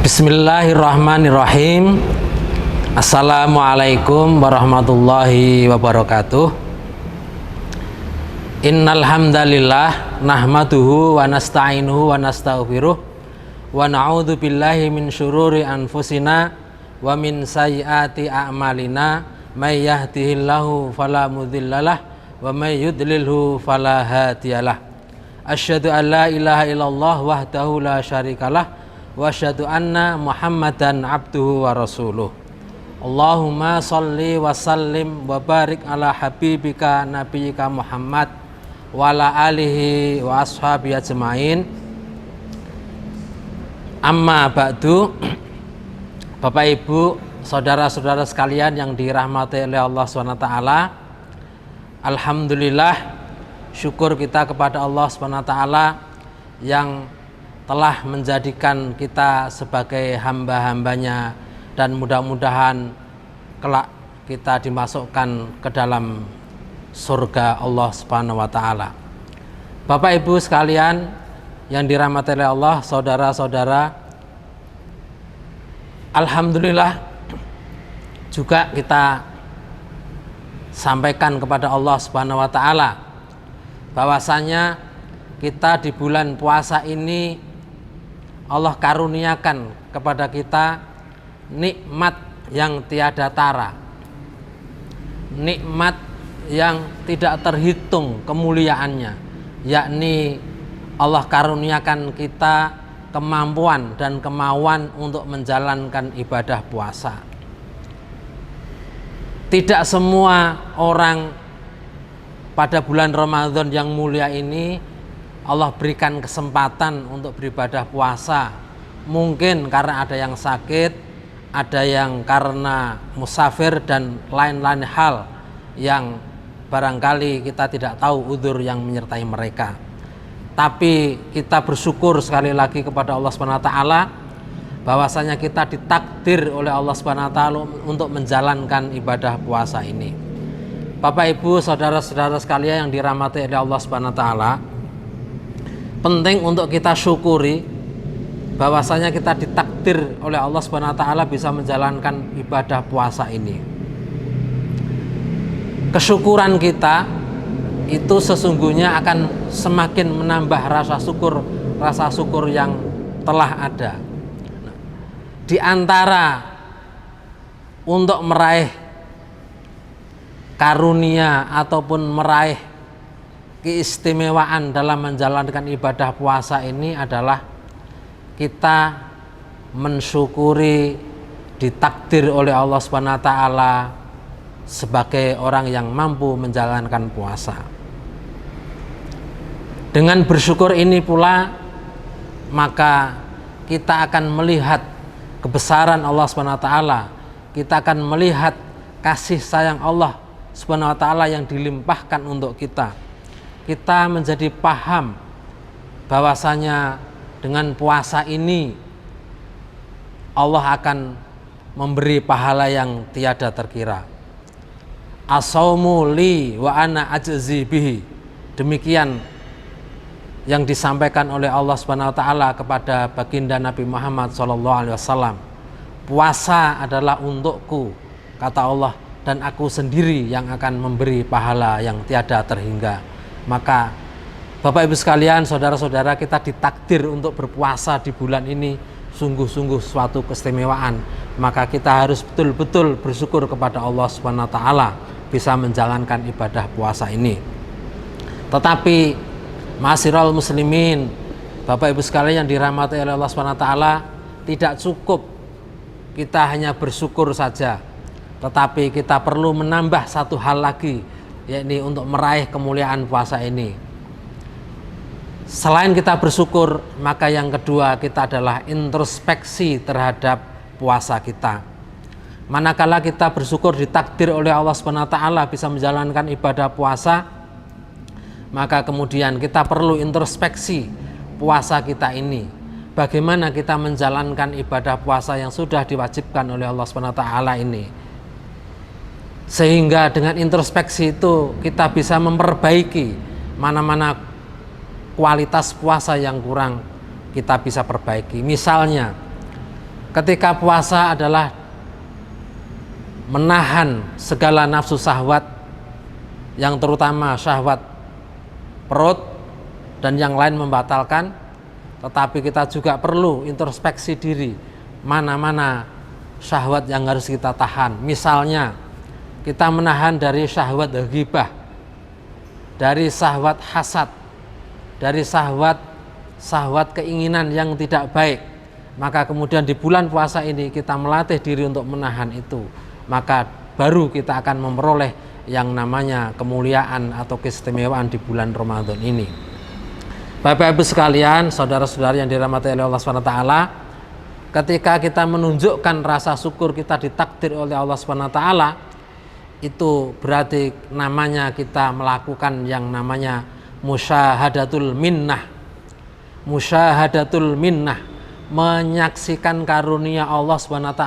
Bismillahirrahmanirrahim. Assalamualaikum warahmatullahi wabarakatuh. Innal hamdalillah nahmaduhu wa nasta'inuhu wa nastaghfiruh wa na'udzu billahi min syururi anfusina wa min sayyiati a'malina may yahdihillahu fala mudhillalah wa may yudlilhu fala hadiyalah. Asyhadu an la ilaha illallah wahdahu la syarikalah wa asyhadu anna Muhammadan abduhu wa rasuluh. Allahumma sholli wa sallim wa barik ala habibika nabiyyika Muhammad wa ala alihi wa ashabihi ajmain. Amma ba'du. Bapak Ibu, saudara-saudara sekalian yang dirahmati oleh Allah SWT, alhamdulillah, syukur kita kepada Allah SWT yang telah menjadikan kita sebagai hamba-hambanya, dan mudah-mudahan kelak kita dimasukkan ke dalam surga Allah Subhanahu wa taala. Bapak Ibu sekalian yang dirahmati oleh Allah, saudara-saudara, alhamdulillah juga kita sampaikan kepada Allah Subhanahu wa taala bahwasanya kita di bulan puasa ini Allah karuniakan kepada kita nikmat yang tiada tara, nikmat yang tidak terhitung kemuliaannya, yakni Allah karuniakan kita kemampuan dan kemauan untuk menjalankan ibadah puasa. Tidak semua orang pada bulan Ramadan yang mulia ini Allah berikan kesempatan untuk beribadah puasa. Mungkin karena ada yang sakit, ada yang karena musafir, dan lain-lain hal yang barangkali kita tidak tahu udzur yang menyertai mereka. Tapi kita bersyukur sekali lagi kepada Allah SWT bahwasanya kita ditakdir oleh Allah SWT untuk menjalankan ibadah puasa ini. Bapak Ibu, saudara-saudara sekalian yang dirahmati oleh Allah SWT, penting untuk kita syukuri bahwasanya kita ditakdir oleh Allah SWT bisa menjalankan ibadah puasa ini. Kesyukuran kita itu sesungguhnya akan semakin menambah rasa syukur yang telah ada. Di antara untuk meraih karunia ataupun meraih keistimewaan dalam menjalankan ibadah puasa ini adalah kita mensyukuri ditakdir oleh Allah SWT sebagai orang yang mampu menjalankan puasa. Dengan bersyukur ini pula maka kita akan melihat kebesaran Allah SWT, kita akan melihat kasih sayang Allah SWT yang dilimpahkan untuk kita. Kita menjadi paham bahwasanya dengan puasa ini Allah akan memberi pahala yang tiada terkira. As-saumu li wa ana ajzi bihi. Demikian yang disampaikan oleh Allah Subhanahu wa taala kepada baginda Nabi Muhammad SAW. Puasa adalah untukku, kata Allah, dan aku sendiri yang akan memberi pahala yang tiada terhingga. Maka Bapak Ibu sekalian, saudara-saudara, kita ditakdir untuk berpuasa di bulan ini sungguh-sungguh suatu keistimewaan. Maka kita harus betul-betul bersyukur kepada Allah Subhanahu wa taala bisa menjalankan ibadah puasa ini. Tetapi ma'asyiral muslimin, Bapak Ibu sekalian yang dirahmati oleh Allah Subhanahu wa taala, tidak cukup kita hanya bersyukur saja, tetapi kita perlu menambah satu hal lagi, yakni untuk meraih kemuliaan puasa ini. Selain kita bersyukur, maka yang kedua kita adalah introspeksi terhadap puasa kita. Manakala kita bersyukur ditakdir oleh Allah SWT bisa menjalankan ibadah puasa, maka kemudian kita perlu introspeksi puasa kita ini. Bagaimana kita menjalankan ibadah puasa yang sudah diwajibkan oleh Allah SWT ini. Sehingga dengan introspeksi itu kita bisa memperbaiki mana-mana kualitas puasa yang kurang kita bisa perbaiki. Misalnya ketika puasa adalah menahan segala nafsu syahwat, yang terutama syahwat perut dan yang lain membatalkan, tetapi kita juga perlu introspeksi diri mana-mana syahwat yang harus kita tahan. Misalnya kita menahan dari syahwat ghibah, dari syahwat hasad, dari syahwat keinginan yang tidak baik, maka kemudian di bulan puasa ini kita melatih diri untuk menahan itu, maka baru kita akan memperoleh yang namanya kemuliaan atau keistimewaan di bulan Ramadan ini. Bapak Ibu sekalian, saudara-saudari yang dirahmati oleh Allah SWT, ketika kita menunjukkan rasa syukur kita ditakdir oleh Allah SWT, itu berarti namanya kita melakukan yang namanya musyahadatul minnah. Musyahadatul minnah, menyaksikan karunia Allah SWT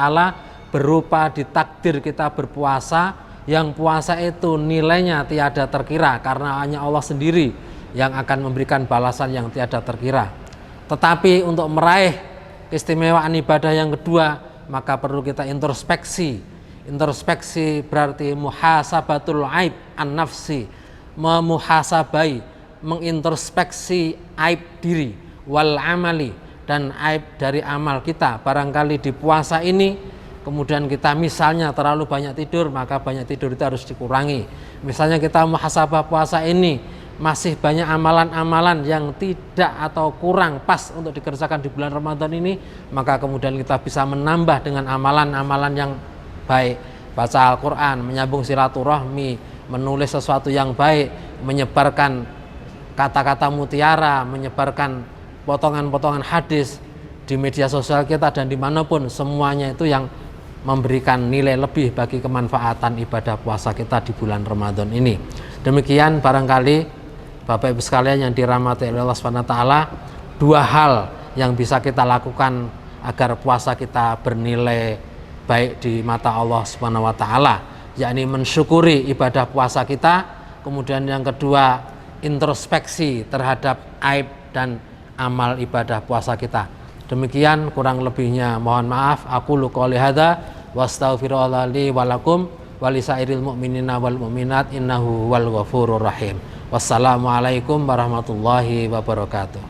berupa ditakdir kita berpuasa, yang puasa itu nilainya tiada terkira karena hanya Allah sendiri yang akan memberikan balasan yang tiada terkira. Tetapi untuk meraih keistimewaan ibadah yang kedua, maka perlu kita introspeksi. Introspeksi berarti muhasabatul aib an-nafsi, memuhasabai, mengintrospeksi aib diri, wal amali, dan aib dari amal kita. Barangkali di puasa ini kemudian kita misalnya terlalu banyak tidur, maka banyak tidur itu harus dikurangi. Misalnya kita muhasabah puasa ini masih banyak amalan-amalan yang tidak atau kurang pas untuk dikerjakan di bulan Ramadan ini, maka kemudian kita bisa menambah dengan amalan-amalan yang baik, baca Al-Quran, menyambung silaturahmi, menulis sesuatu yang baik, menyebarkan kata-kata mutiara, menyebarkan potongan-potongan hadis di media sosial kita dan dimanapun, semuanya itu yang memberikan nilai lebih bagi kemanfaatan ibadah puasa kita di bulan Ramadan ini. Demikian barangkali Bapak Ibu sekalian yang dirahmati oleh Allah SWT, dua hal yang bisa kita lakukan agar puasa kita bernilai baik di mata Allah SWT, yakni mensyukuri ibadah puasa kita, kemudian yang kedua introspeksi terhadap aib dan amal ibadah puasa kita. Demikian, kurang lebihnya mohon maaf. Aku qouli hadza wa astaghfirullah li wa lakum wa lisairil mu'minina wal mu'minat innahu wal ghafurur rahim. Wassalamualaikum warahmatullahi wabarakatuh.